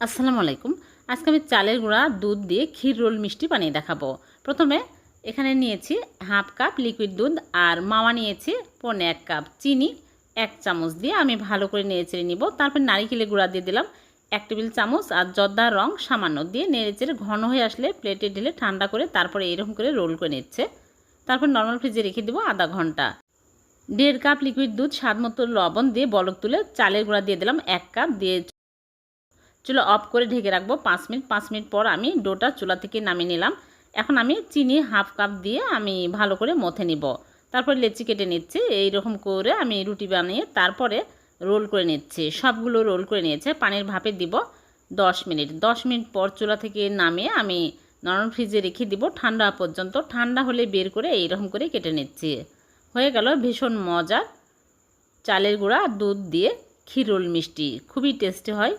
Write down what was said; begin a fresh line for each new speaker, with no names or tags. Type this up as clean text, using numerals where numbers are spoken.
আসসালামু আলাইকুম। আজকে আমি চালের গুঁড়া দুধ দিয়ে ক্ষীর রোল মিষ্টি বানিয়ে দেখাবো। প্রথমে এখানে নিয়েছি হাফ কাপ লিকুইড দুধ আর মাওয়া নিয়েছি 1.25 কাপ, চিনি 1 চামচ দিয়ে আমি ভালো করে নেড়েচেড়ে নিব। তারপর নারিকেলের গুঁড়া দিয়ে দিলাম 1 টেবিল চামচ আর জর্দার রং সামান্য দিয়ে নেড়েচেড়ে ঘন হয়ে আসলে প্লেটে ঢেলে ঠান্ডা করে তারপরে এরকম করে রোল করে নিচ্ছে। তারপর নর্মাল ফ্রিজে রেখে দেবো আধা ঘন্টা। 1.5 কাপ লিকুইড দুধ, স্বাদ মতো লবণ দিয়ে বলক তুলে চালের গুঁড়া দিয়ে দিলাম 1 কাপ দিয়ে চুলা অফ করে ঢেকে রাখবো 5 মিনিট। 5 মিনিট পর আমি ডোটা চুলা থেকে নামিয়ে নিলাম। এখন আমি চিনি হাফ কাপ দিয়ে আমি ভালো করে মথে নিব। তারপর লেচি কেটে নিচ্ছি। এইরকম করে আমি রুটি বানিয়ে তারপরে রোল করে নিচ্ছি। সবগুলো রোল করে নিয়েছে। পানির ভাপে দিব 10 মিনিট। 10 মিনিট পর চুলা থেকে নামিয়ে আমি নরম ফ্রিজে রেখে দিব ঠান্ডা পর্যন্ত। ঠান্ডা হলে বের করে এইরকম করে কেটে নিচ্ছি। হয়ে গেল ভীষণ মজার চালের গুঁড়া দুধ দিয়ে ক্ষীর রোল মিষ্টি। খুবই টেস্টি হয়।